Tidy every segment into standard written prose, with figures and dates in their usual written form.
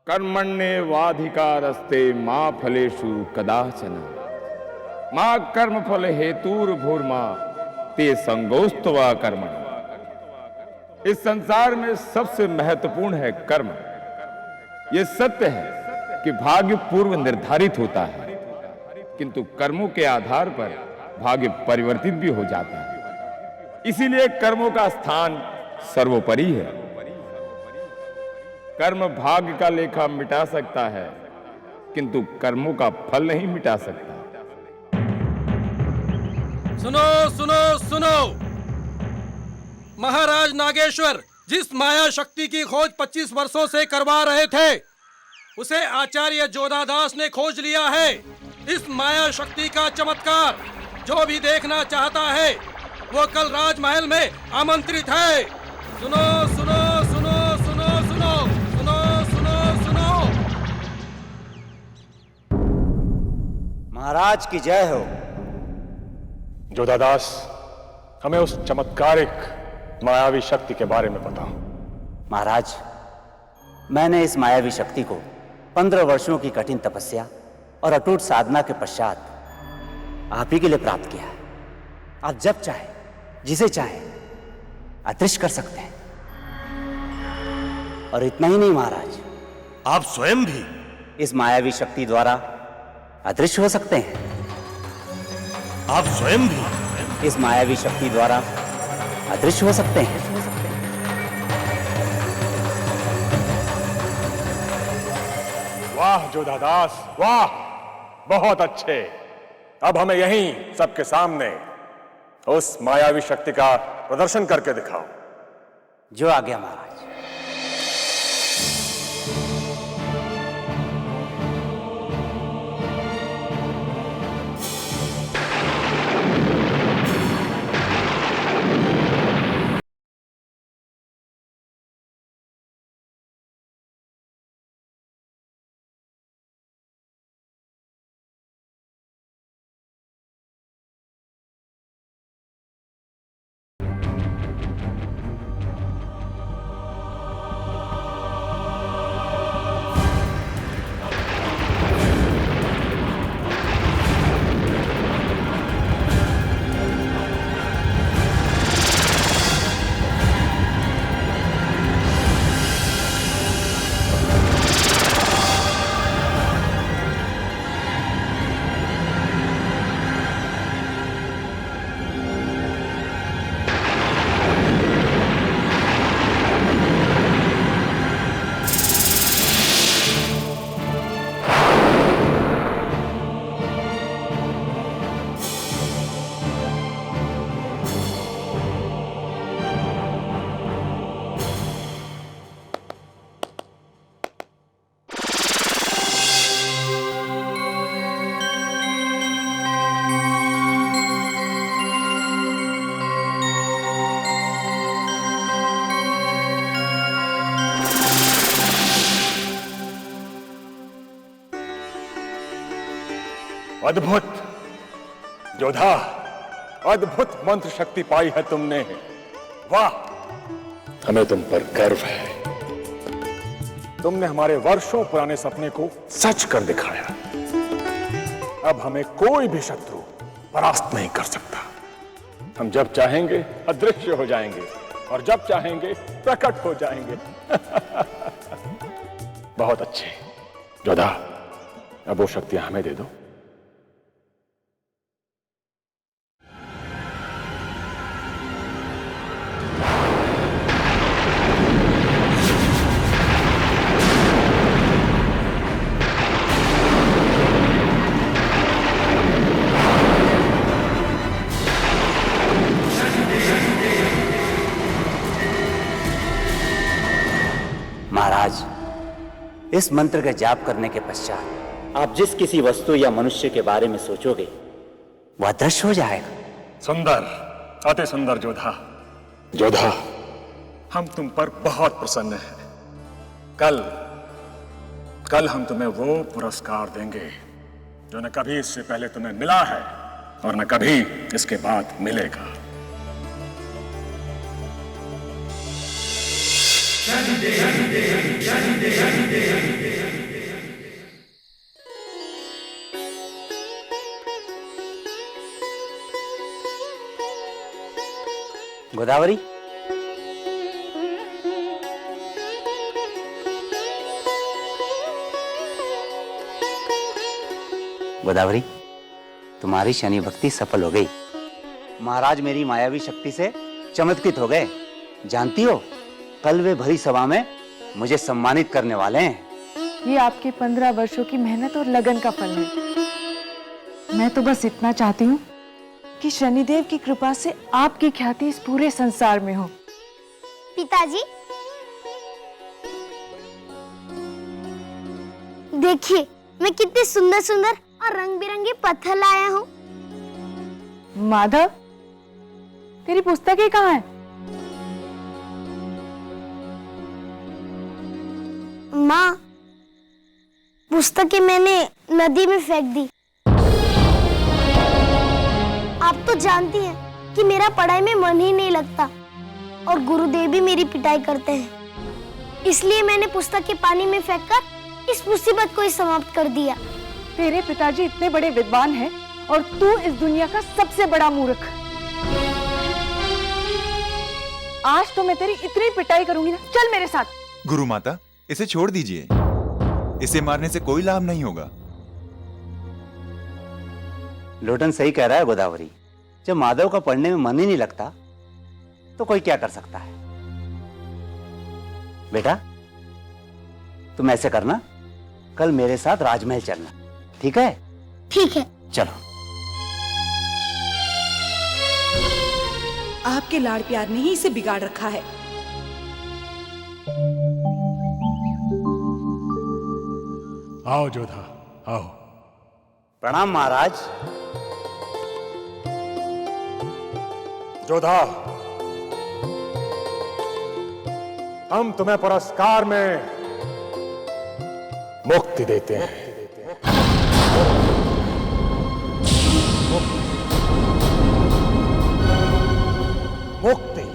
कर्मण्येवाधिकारस्ते मा फलेषु कदाचन मा कर्मफल हेतुर्भूर्मा ते संगोस्तवा कर्मण। इस संसार में सबसे महत्वपूर्ण है कर्म। यह सत्य है कि भाग्य पूर्व निर्धारित होता है, किंतु कर्मों के आधार पर भाग्य परिवर्तित भी हो जाता है। इसीलिए कर्मों का स्थान सर्वोपरि है। कर्म भाग्य का लेखा मिटा सकता है, किंतु कर्मों का फल नहीं मिटा सकता। सुनो सुनो सुनो, महाराज नागेश्वर जिस माया शक्ति की खोज 25 वर्षों से करवा रहे थे, उसे आचार्य जोधादास ने खोज लिया है। इस माया शक्ति का चमत्कार जो भी देखना चाहता है वो कल राजमहल में आमंत्रित है। सुनो सुनो सुनो सुनो सुनो सुनो सुनो सुनो। महाराज की जय हो। जोधादास, हमें उस चमत्कारिक मायावी शक्ति के बारे में बताओ। महाराज, मैंने इस मायावी शक्ति को 15 वर्षों की कठिन तपस्या और अटूट साधना के पश्चात आप ही के लिए प्राप्त किया है। आप जब चाहे, जिसे चाहे अदृश्य कर सकते हैं। और इतना ही नहीं महाराज, आप स्वयं भी इस मायावी शक्ति द्वारा अदृश्य हो सकते हैं। आप स्वयं भी इस मायावी शक्ति द्वारा अदृश्य हो सकते हैं। वाह जोधादास, वाह, बहुत अच्छे। अब हमें यहीं सबके सामने उस मायावी शक्ति का प्रदर्शन करके दिखाओ। जो आ गया महाराज। अद्भुत जोधा, अद्भुत मंत्र शक्ति पाई है तुमने। वाह, हमें तुम पर गर्व है। तुमने हमारे वर्षों पुराने सपने को सच कर दिखाया। अब हमें कोई भी शत्रु परास्त नहीं कर सकता। हम जब चाहेंगे अदृश्य हो जाएंगे और जब चाहेंगे प्रकट हो जाएंगे। बहुत अच्छे जोधा, अब वो शक्तियां हमें दे दो। महाराज, इस मंत्र के जाप करने के पश्चात आप जिस किसी वस्तु या मनुष्य के बारे में सोचोगे वह अदृश्य हो जाएगा। सुंदर, अति सुंदर जोधा। जोधा, हम तुम पर बहुत प्रसन्न हैं। कल हम तुम्हें वो पुरस्कार देंगे जो न कभी इससे पहले तुम्हें मिला है और न कभी इसके बाद मिलेगा। शनि देव गोदावरी, गोदावरी, तुम्हारी शनि भक्ति सफल हो गई। महाराज मेरी मायावी शक्ति से चमत्कृत हो गए। जानती हो, कल वे भरी सभा में मुझे सम्मानित करने वाले हैं। ये आपके 15 वर्षों की मेहनत और लगन का फल है। मैं तो बस इतना चाहती हूँ कि शनिदेव की कृपा से आपकी ख्याति इस पूरे संसार में हो। पिताजी, देखिए मैं कितने सुंदर सुंदर और रंग बिरंगे पत्थर लाया हूँ। माधव, तेरी पुस्तकें कहाँ हैं? माँ, पुस्तकें मैंने नदी में फेंक दी। आप तो जानती हैं कि मेरा पढ़ाई में मन ही नहीं लगता और गुरुदेव भी मेरी पिटाई करते हैं। इसलिए मैंने पुस्तकें पानी में फेंककर इस मुसीबत को ही समाप्त कर दिया। तेरे पिताजी इतने बड़े विद्वान हैं और तू इस दुनिया का सबसे बड़ा मूर्ख। आज तो मैं तेरी इतनी पिटाई करूंगी ना। चल मेरे साथ। गुरु माता, इसे छोड़ दीजिए। इसे मारने से कोई लाभ नहीं होगा। लोटन सही कह रहा है गोदावरी। जब माधव का पढ़ने में मन ही नहीं लगता तो कोई क्या कर सकता है। बेटा, तुम ऐसे करना, कल मेरे साथ राजमहल चलना, ठीक है? ठीक है। चलो। आपके लाड़ प्यार ने ही इसे बिगाड़ रखा है। आओ जोधा, आओ। प्रणाम महाराज। जोधा, हम तुम्हें पुरस्कार में मुक्ति देते हैं। मुक्ति,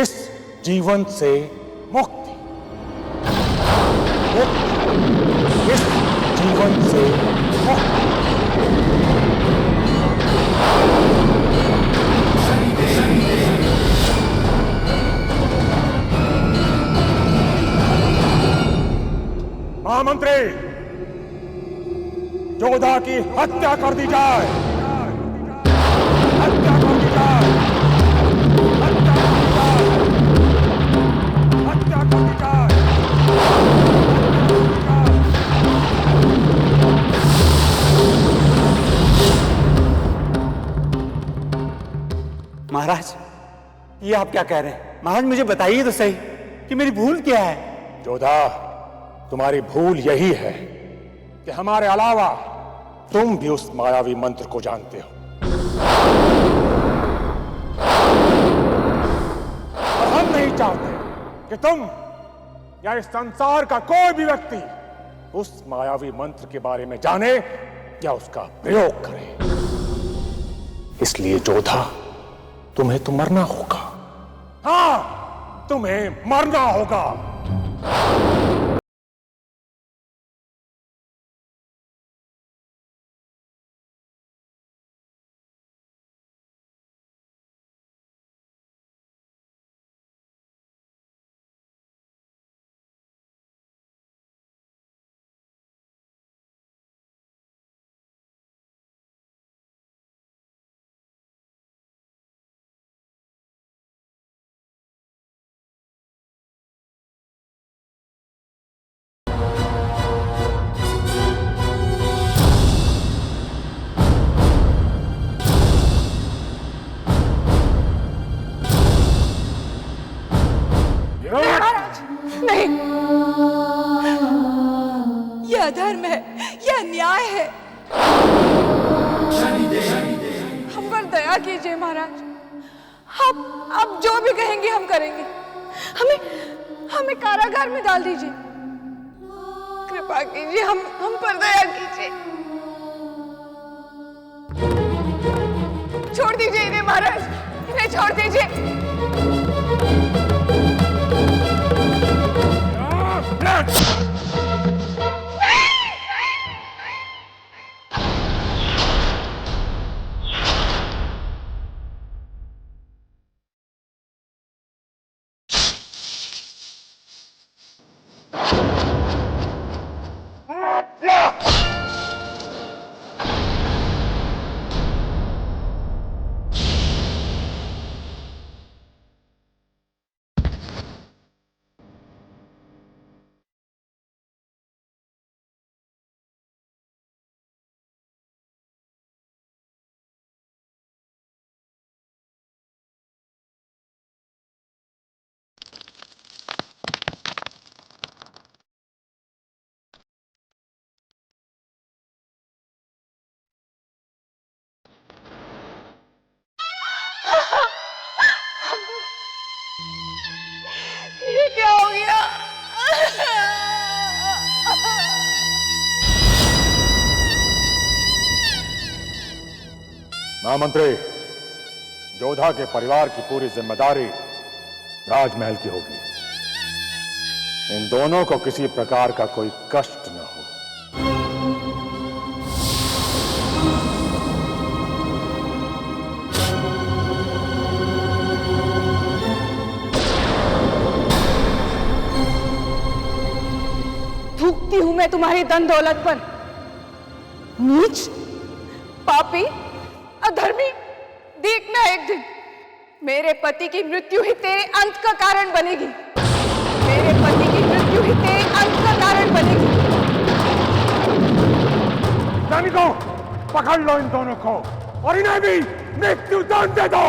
इस जीवन से मुक्ति, मुक्ति, इस जीवन से मुक्ति। महामंत्री, जोधा की हत्या कर दी जाए। हत्या कर दी जाए। हत्या कर दी जाए। हत्या कर दी जाए। महाराज, ये आप क्या कह रहे हैं? महाराज मुझे बताइए तो सही कि मेरी भूल क्या है। जोधा, तुम्हारी भूल यही है कि हमारे अलावा तुम भी उस मायावी मंत्र को जानते हो और हम नहीं चाहते कि तुम या इस संसार का कोई भी व्यक्ति उस मायावी मंत्र के बारे में जाने या उसका प्रयोग करे। इसलिए जोधा, तुम्हें तो मरना होगा। हाँ, तुम्हें मरना होगा। नहीं, यह अधर्म है, यह अन्याय है। हम पर दया कीजिए महाराज। आप जो भी कहेंगे हम करेंगे। हमें कारागार में डाल दीजिए। कृपा कीजिए, हम पर दया कीजिए। छोड़ दीजिए इन्हें महाराज, इन्हें छोड़ दीजिए। महामंत्री, जोधा के परिवार की पूरी जिम्मेदारी राजमहल की होगी। इन दोनों को किसी प्रकार का कोई कष्ट न हो। थूकती हूं मैं तुम्हारी धन दौलत पर। नीच, पापी, अधर्मी, देखना एक दिन मेरे पति की मृत्यु ही तेरे अंत का कारण बनेगी। मेरे पति की मृत्यु ही तेरे अंत का कारण बनेगी। सैनिकों, पकड़ लो इन दोनों को और इन्हें भी मृत्यु दंड दे दो।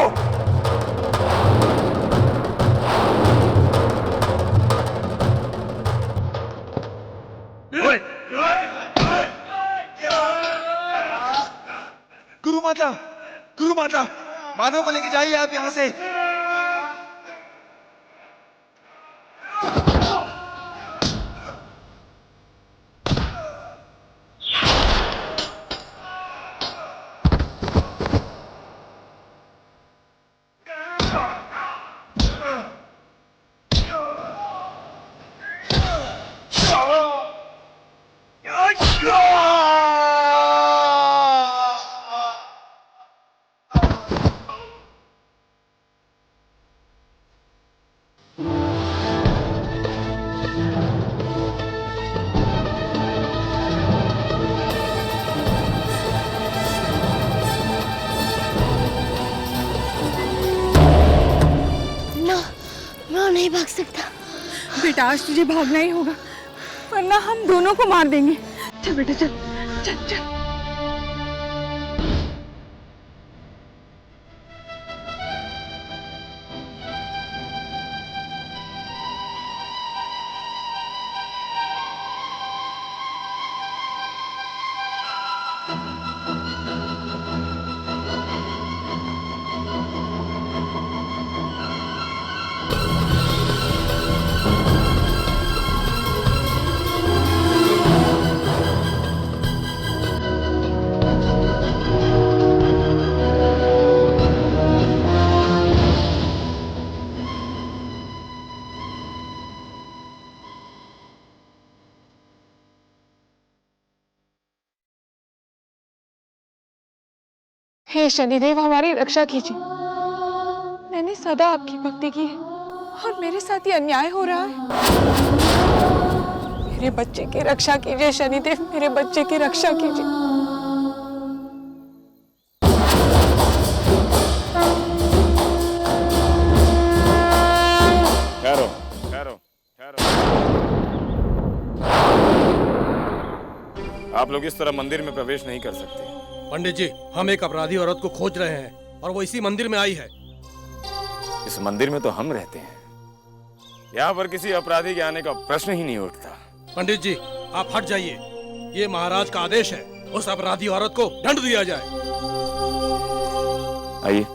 गुरु माता, माधव को लेके जाइए आप यहाँ से। नहीं भाग सकता। बेटा, आज तुझे भागना ही होगा, वरना हम दोनों को मार देंगे। चल बेटा, चल चल चल। हे शनिदेव, हमारी रक्षा कीजिए। मैंने सदा आपकी भक्ति की है और मेरे साथ ये अन्याय हो रहा है। मेरे बच्चे की रक्षा कीजिए शनिदेव, मेरे बच्चे की रक्षा कीजिए। ठहरो, ठहरो, ठहरो। आप लोग इस तरह मंदिर में प्रवेश नहीं कर सकते। पंडित जी, हम एक अपराधी औरत को खोज रहे हैं और वो इसी मंदिर में आई है। इस मंदिर में तो हम रहते हैं, यहाँ पर किसी अपराधी के आने का प्रश्न ही नहीं उठता। पंडित जी, आप हट जाइए। ये महाराज का आदेश है, उस अपराधी औरत को दंड दिया जाए। आइए।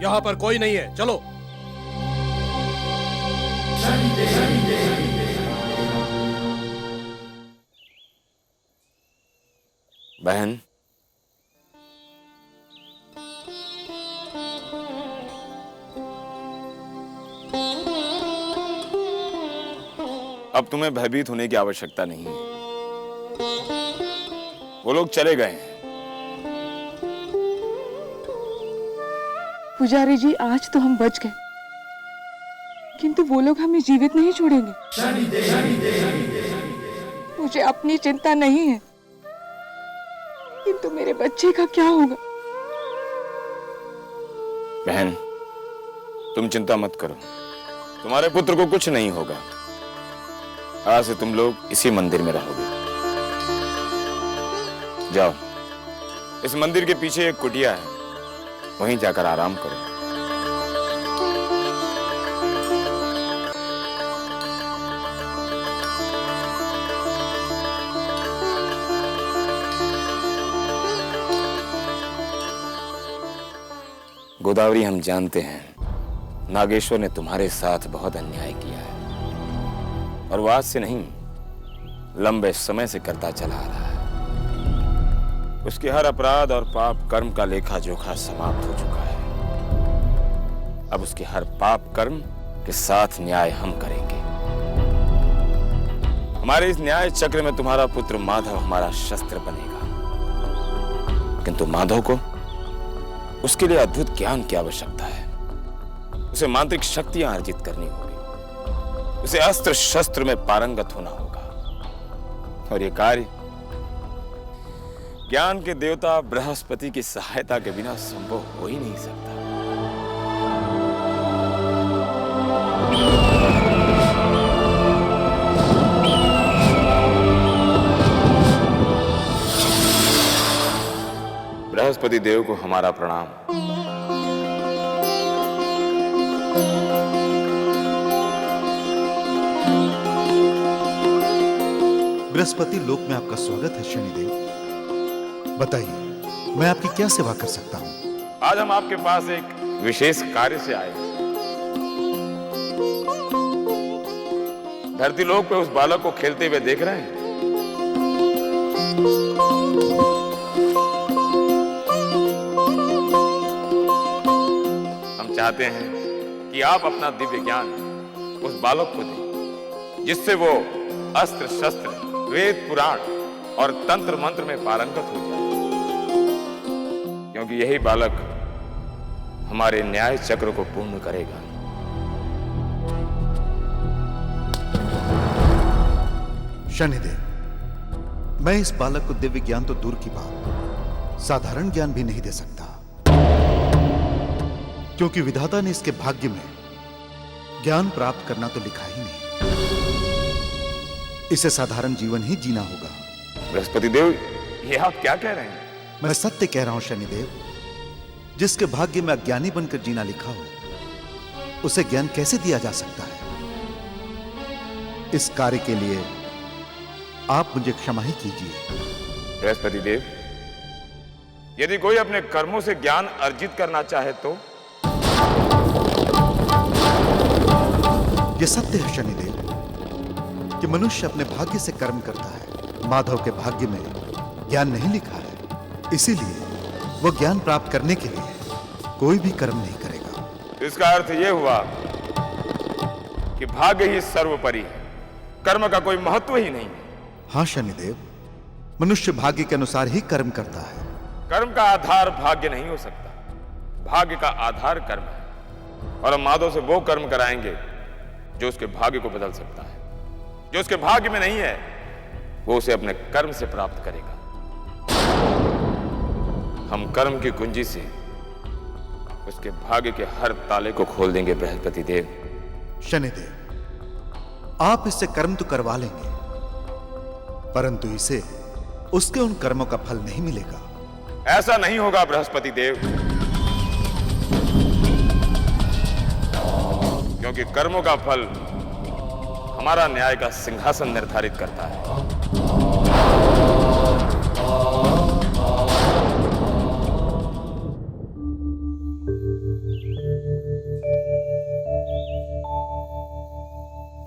यहाँ पर कोई नहीं है, चलो। बहन, अब तुम्हें भयभीत होने की आवश्यकता नहीं है। वो लोग चले गए हैं। पुजारी जी, आज तो हम बच गए, किंतु वो लोग हमें जीवित नहीं छोड़ेंगे। मुझे अपनी चिंता नहीं है, किंतु मेरे बच्चे का क्या होगा? बहन, तुम चिंता मत करो, तुम्हारे पुत्र को कुछ नहीं होगा। आज से तुम लोग इसी मंदिर में रहोगे। जाओ, इस मंदिर के पीछे एक कुटिया है, वहीं जाकर आराम करो। गोदावरी, हम जानते हैं नागेश्वर ने तुम्हारे साथ बहुत अन्याय किया है और वो आज से नहीं, लंबे समय से करता चला आ रहा है। उसके हर अपराध और पाप कर्म का लेखा जोखा समाप्त हो चुका है। अब उसके हर पाप कर्म के साथ न्याय हम करेंगे। हमारे इस न्याय चक्र में तुम्हारा पुत्र माधव हमारा शस्त्र बनेगा, किंतु माधव को उसके लिए अद्भुत ज्ञान की आवश्यकता है। उसे मांत्रिक शक्तियां अर्जित करनी होगी, उसे अस्त्र शस्त्र में पारंगत होना होगा, और यह कार्य ज्ञान के देवता बृहस्पति की सहायता के बिना संभव हो ही नहीं सकता। बृहस्पति देव को हमारा प्रणाम। बृहस्पति लोक में आपका स्वागत है शनिदेव। बताइए, मैं आपकी क्या सेवा कर सकता हूं? आज हम आपके पास एक विशेष कार्य से आए। धरती लोक पे उस बालक को खेलते हुए देख रहे हैं। चाहते हैं कि आप अपना दिव्य ज्ञान उस बालक को दें, जिससे वो अस्त्र शस्त्र, वेद पुराण और तंत्र मंत्र में पारंगत हो जाए, क्योंकि यही बालक हमारे न्याय चक्र को पूर्ण करेगा। शनिदेव, मैं इस बालक को दिव्य ज्ञान तो दूर की बात, साधारण ज्ञान भी नहीं दे सकता, क्योंकि विधाता ने इसके भाग्य में ज्ञान प्राप्त करना तो लिखा ही नहीं। इसे साधारण जीवन ही जीना होगा। बृहस्पति देव, ये आप क्या कह रहे हैं? मैं सत्य कह रहा हूं शनिदेव। जिसके भाग्य में अज्ञानी बनकर जीना लिखा हो, उसे ज्ञान कैसे दिया जा सकता है? इस कार्य के लिए आप मुझे क्षमा ही कीजिए। बृहस्पति देव, यदि कोई अपने कर्मों से ज्ञान अर्जित करना चाहे तो? यह सत्य है शनिदेव कि मनुष्य अपने भाग्य से कर्म करता है। माधव के भाग्य में ज्ञान नहीं लिखा है, इसीलिए वो ज्ञान प्राप्त करने के लिए कोई भी कर्म नहीं करेगा। इसका अर्थ यह हुआ कि भाग्य ही सर्वोपरि है, कर्म का कोई महत्व ही नहीं है। हाँ शनिदेव, मनुष्य भाग्य के अनुसार ही कर्म करता है। कर्म का आधार भाग्य नहीं हो सकता, भाग्य का आधार कर्म है। और हम माधव से वो कर्म कराएंगे जो उसके भाग्य को बदल सकता है। जो उसके भाग्य में नहीं है, वो उसे अपने कर्म से प्राप्त करेगा। हम कर्म की कुंजी से उसके भाग्य के हर ताले को खोल देंगे बृहस्पति देव। शनिदेव, आप इससे कर्म तो करवा लेंगे, परंतु इसे उसके उन कर्मों का फल नहीं मिलेगा। ऐसा नहीं होगा बृहस्पति देव, क्योंकि कर्मों का फल हमारा न्याय का सिंहासन निर्धारित करता है।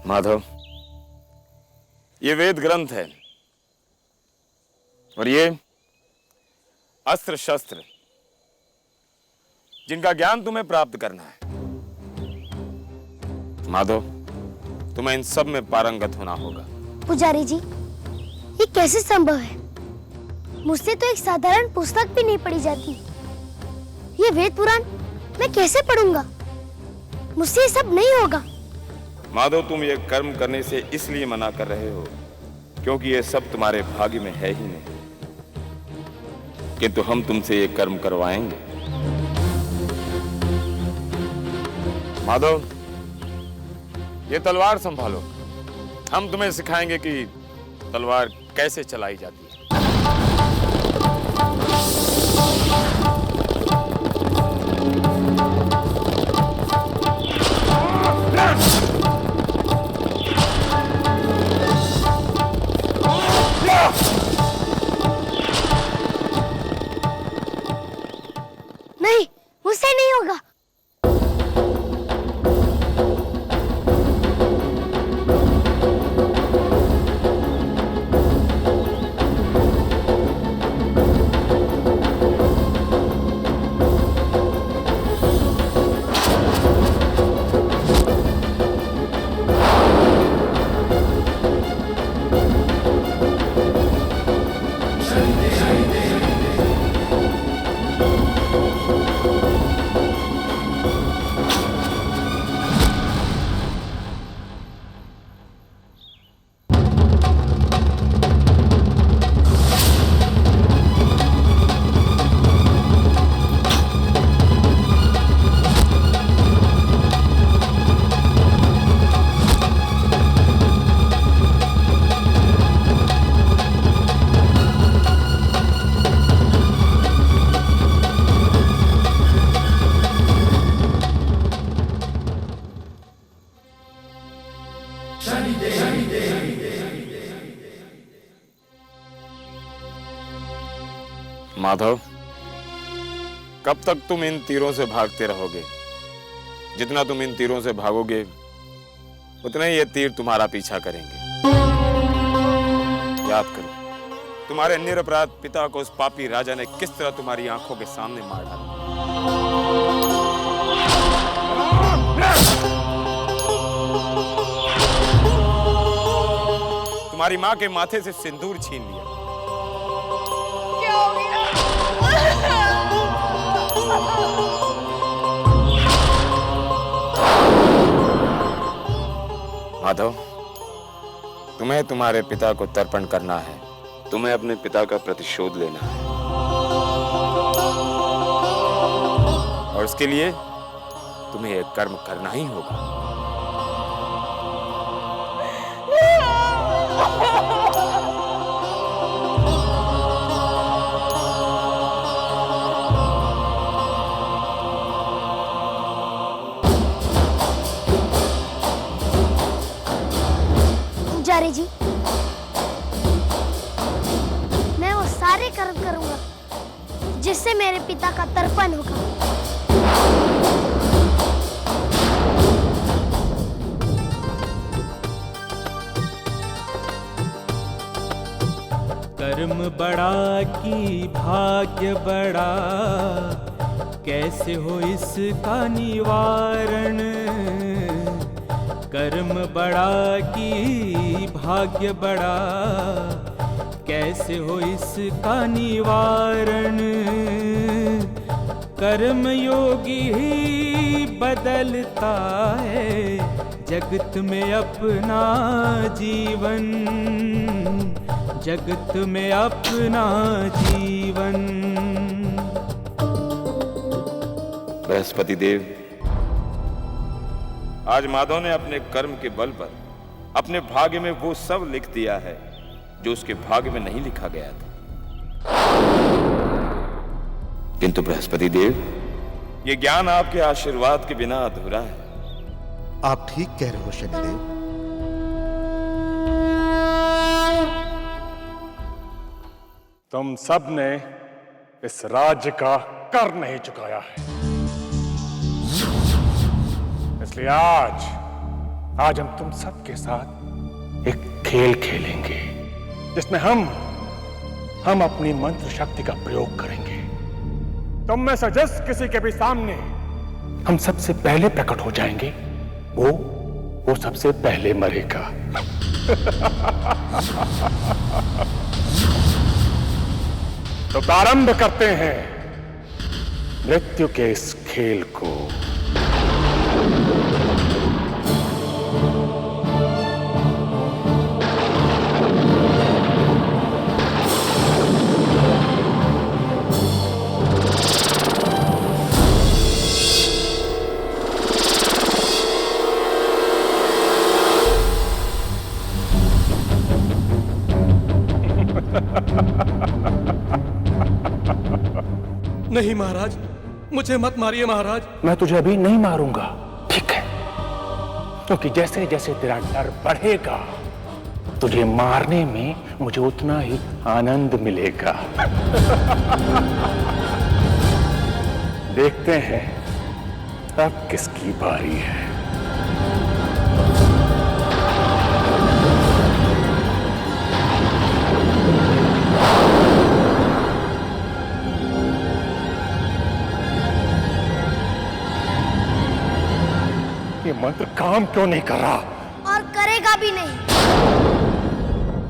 माधव, ये वेद ग्रंथ है और ये अस्त्र शस्त्र, जिनका ज्ञान तुम्हें प्राप्त करना है। माधव, तुम्हें इन सब में पारंगत होना होगा। पुजारी जी, ये कैसे संभव है? मुझसे तो एक साधारण पुस्तक भी नहीं पढ़ी जाती। ये वेद पुराण मैं कैसे पढ़ूंगा? मुझसे ये सब नहीं होगा। माधव, तुम ये कर्म करने से इसलिए मना कर रहे हो क्योंकि ये सब तुम्हारे भाग्य में है ही नहीं, किंतु हम तुमसे ये कर्म करवाएंगे। माधव, ये तलवार संभालो, हम तुम्हें सिखाएंगे कि तलवार कैसे चलाई जाती है। माधव, कब तक तुम इन तीरों से भागते रहोगे? जितना तुम इन तीरों से भागोगे उतना ही ये तीर तुम्हारा पीछा करेंगे। याद करो, तुम्हारे निरपराध पिता को उस पापी राजा ने किस तरह तुम्हारी आंखों के सामने मार डाला। तुम्हारी मां के माथे से सिंदूर छीन लिया। क्या हो गया? माधव, तुम्हें तुम्हारे पिता को तर्पण करना है। तुम्हें अपने पिता का प्रतिशोध लेना है और उसके लिए तुम्हें एक कर्म करना ही होगा। पुजारी जी, मैं वो सारे कर्म करूंगा जिससे मेरे पिता का तर्पण होगा। कर्म बड़ा की भाग्य बड़ा, कैसे हो इसका निवारण। कर्म बड़ा की भाग्य बड़ा, कैसे हो इसका निवारण। कर्म योगी ही बदलता है जगत में अपना जीवन, जगत में अपना जीवन। बृहस्पति देव, आज माधव ने अपने कर्म के बल पर अपने भाग्य में वो सब लिख दिया है जो उसके भाग्य में नहीं लिखा गया था। किंतु बृहस्पति देव, ये ज्ञान आपके आशीर्वाद के बिना अधूरा है। आप ठीक कह रहे हो शनिदेव। तुम सब ने इस राज्य का कर नहीं चुकाया है, इसलिए आज हम तुम सबके साथ एक खेल खेलेंगे जिसमें हम अपनी मंत्र शक्ति का प्रयोग करेंगे। तुम में से जिस किसी के भी सामने हम सबसे पहले प्रकट हो जाएंगे, वो सबसे पहले मरेगा। तो प्रारंभ करते हैं मृत्यु के इस खेल को। नहीं महाराज, मुझे मत मारिए महाराज। मैं तुझे अभी नहीं मारूंगा, ठीक है? क्योंकि जैसे जैसे तेरा डर बढ़ेगा, तुझे मारने में मुझे उतना ही आनंद मिलेगा। देखते हैं अब किसकी बारी है। ये मंत्र काम क्यों नहीं कर रहा? और करेगा भी नहीं,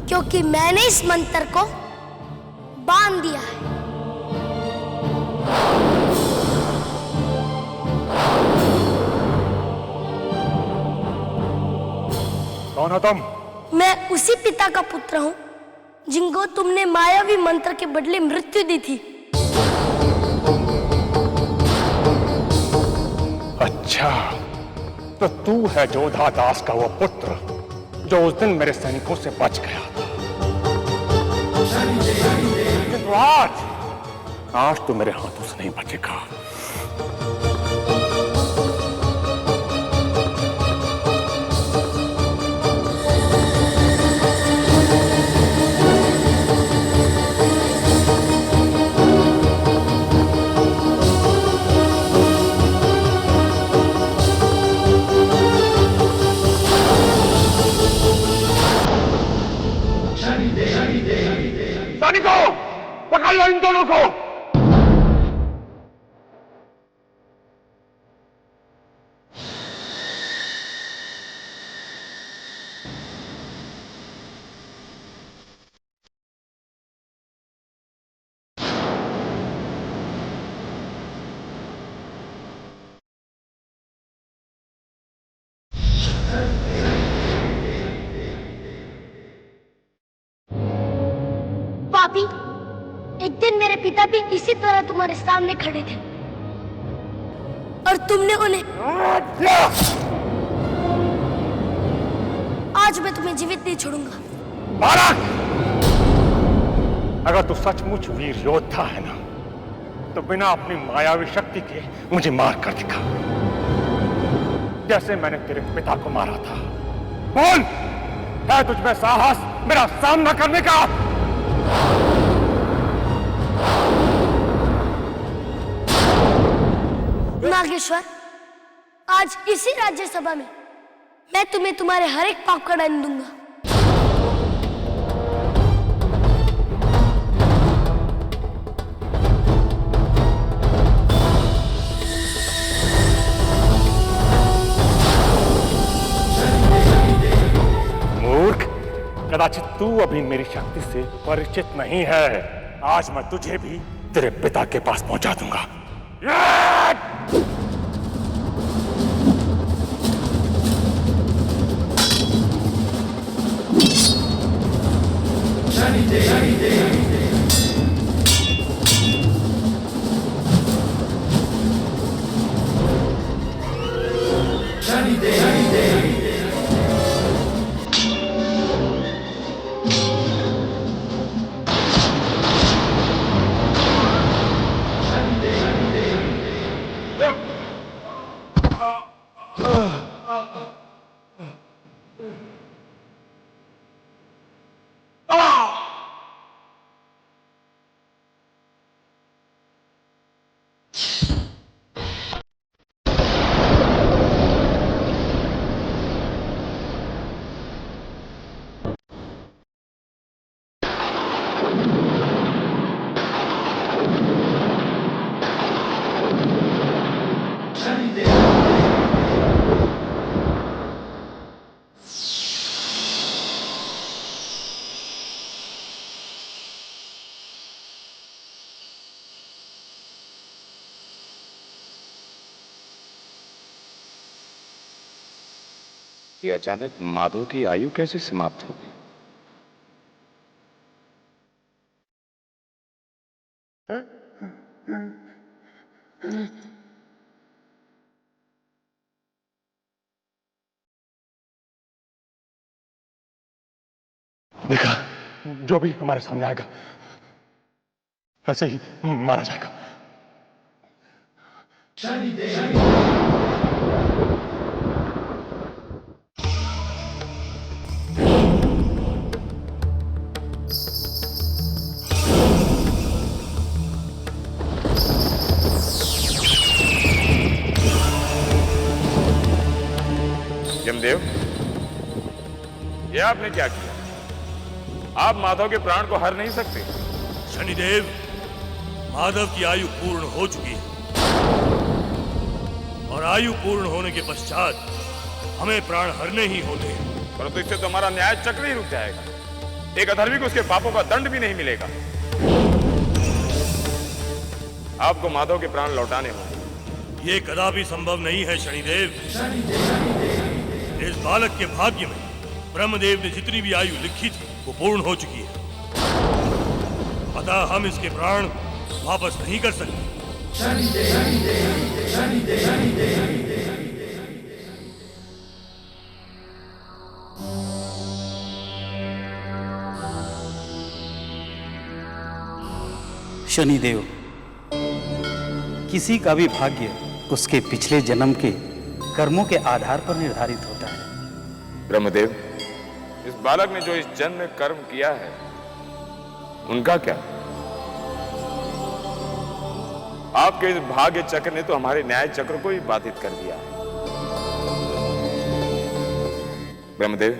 क्योंकि मैंने इस मंत्र को बांध दिया है। कौन हो तुम? मैं उसी पिता का पुत्र हूँ जिनको तुमने मायावी मंत्र के बदले मृत्यु दी थी। अच्छा, तो तू है जोधा दास का वो पुत्र जो उस दिन मेरे सैनिकों से बच गया था। लेकिन आज तो मेरे हाथों से नहीं बचेगा। पापी, एक दिन मेरे पिता भी इसी तरह तुम्हारे सामने खड़े थे और तुमने उन्हें। आज मैं तुम्हें जीवित नहीं छोड़ूंगा। बालक, अगर तू सचमुच वीर योद्धा है ना, तो बिना अपनी मायावी शक्ति के मुझे मार कर दिखा, जैसे मैंने तेरे पिता को मारा था। बोल, है तुझमें साहस मेरा सामना करने का? नागेश्वर, आज इसी राज्यसभा में मैं तुम्हें तुम्हारे हर एक पाप का दंड दूंगा। मूर्ख, कदाचित तू अभी मेरी शक्ति से परिचित नहीं है। आज मैं तुझे भी तेरे पिता के पास पहुंचा दूंगा। कि अचानक माधव की आयु कैसे समाप्त हो गई? देखा, जो भी हमारे सामने आएगा ऐसे ही मारा जाएगा। यमदेव, ये आपने क्या किया? आप माधव के प्राण को हर नहीं सकते। शनिदेव, माधव की आयु पूर्ण हो चुकी है और आयु पूर्ण होने के पश्चात हमें प्राण हरने ही होते हैं। परंतु इससे तो हमारा न्याय चक्र ही रुक जाएगा। एक अधर्मी को उसके पापों का दंड भी नहीं मिलेगा। आपको माधव के प्राण लौटाने होंगे। ये कदापि संभव नहीं है शनिदेव। इस बालक के भाग्य में ब्रह्मदेव ने जितनी भी आयु लिखी थी वो पूर्ण हो चुकी है, अतः हम इसके प्राण वापस नहीं कर सकते। शनिदेव, किसी का भी भाग्य उसके पिछले जन्म के कर्मों के आधार पर निर्धारित होता है। ब्रह्मदेव, इस बालक ने जो इस जन्म में कर्म किया है उनका क्या? आपके इस भाग्य चक्र ने तो हमारे न्याय चक्र को ही बाधित कर दिया है। ब्रह्मदेव,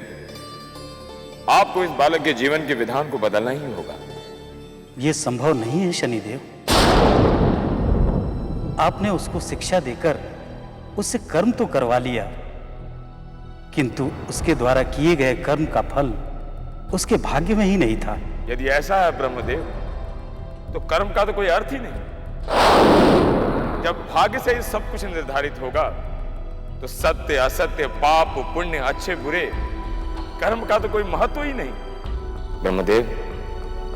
आपको इस बालक के जीवन के विधान को बदलना ही होगा। यह संभव नहीं है शनिदेव। आपने उसको शिक्षा देकर उससे कर्म तो करवा लिया, किंतु उसके द्वारा किए गए कर्म का फल उसके भाग्य में ही नहीं था। यदि ऐसा है ब्रह्मदेव, तो कर्म का तो कोई अर्थ ही नहीं। जब भाग्य से ही सब कुछ निर्धारित होगा, तो सत्य असत्य, पाप पुण्य, अच्छे बुरे, कर्म का तो कोई महत्व ही नहीं। ब्रह्मदेव,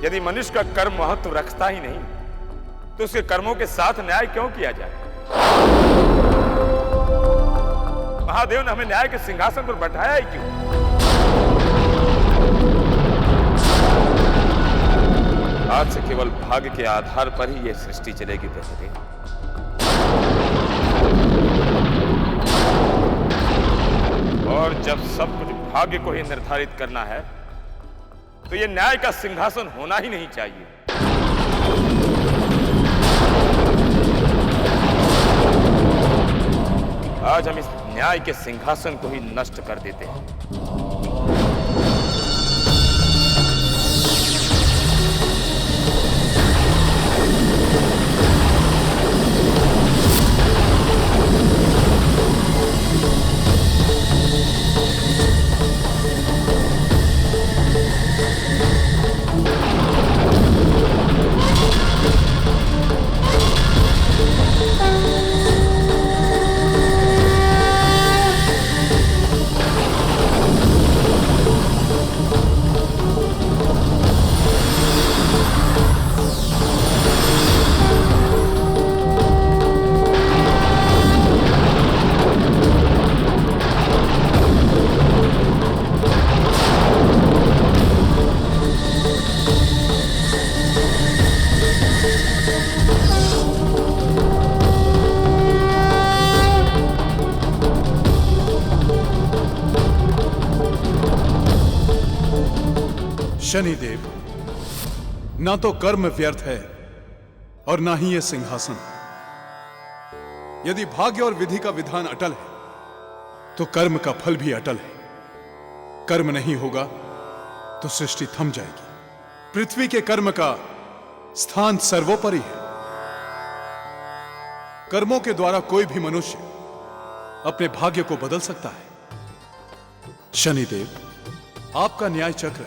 यदि मनुष्य का कर्म महत्व रखता ही नहीं तो उसके कर्मों के साथ न्याय क्यों किया जाए? महादेव ने हमें न्याय के सिंहासन पर बैठाया ही क्यों? आज से केवल भाग्य के आधार पर ही यह सृष्टि चलेगी प्रभुदेव। और जब सब कुछ भाग्य को ही निर्धारित करना है तो यह न्याय का सिंहासन होना ही नहीं चाहिए। आज हम इस न्याय के सिंहासन को ही नष्ट कर देते हैं। शनिदेव, ना तो कर्म व्यर्थ है और ना ही यह सिंहासन। यदि भाग्य और विधि का विधान अटल है तो कर्म का फल भी अटल है। कर्म नहीं होगा तो सृष्टि थम जाएगी। पृथ्वी के कर्म का स्थान सर्वोपरि है। कर्मों के द्वारा कोई भी मनुष्य अपने भाग्य को बदल सकता है। शनिदेव, आपका न्याय चक्र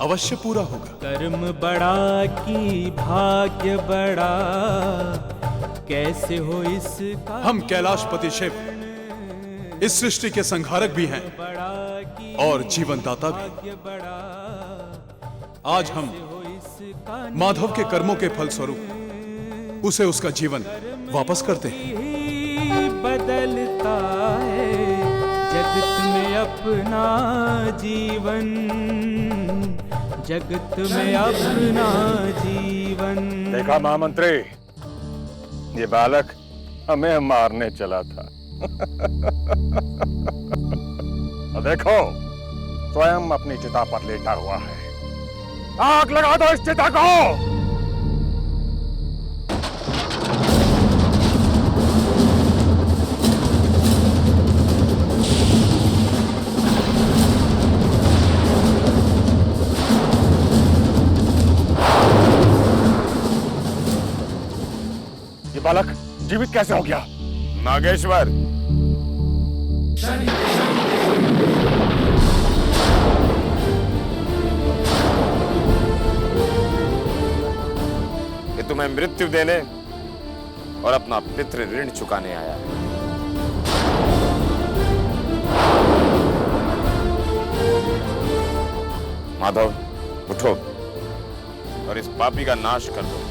अवश्य पूरा होगा। कर्म बड़ा की भाग्य बड़ा, कैसे हो इसका। हम कैलाशपति शिव इस सृष्टि के संहारक भी हैं और जीवनदाता भी। आज हम माधव के कर्मों के फल स्वरूप उसे उसका जीवन वापस करते हैं। बदलता है जगत में अपना जीवन, जगत में अपना जीवन। देखा महामंत्री, ये बालक हमें मारने चला था। और देखो, स्वयं अपनी चिता पर लेटा हुआ है। आग लगा दो इस चिता को। बालक जीवित कैसे हो गया? नागेश्वर, ये तुम्हें मृत्यु देने और अपना पितृ ऋण चुकाने आया है। माधव, उठो और इस पापी का नाश कर दो।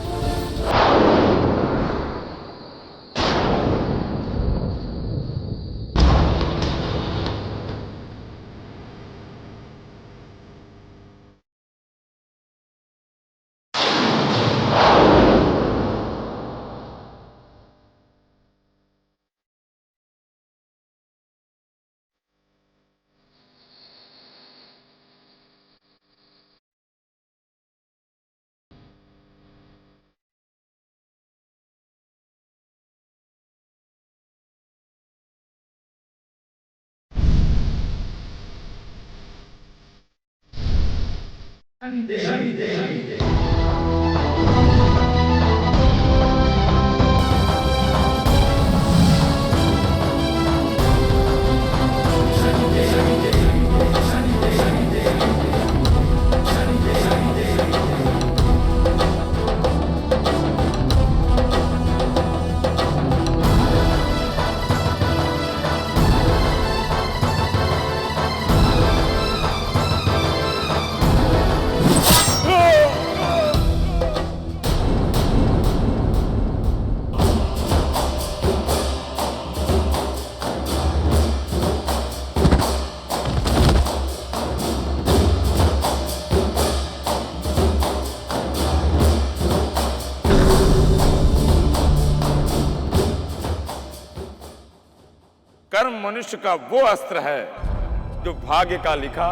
कर्म मनुष्य का वो अस्त्र है जो भाग्य का लिखा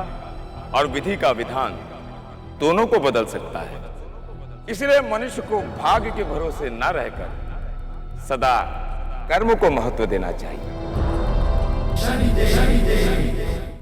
और विधि का विधान दोनों को बदल सकता है। इसलिए मनुष्य को भाग्य के भरोसे न रहकर सदा कर्म को महत्व देना चाहिए।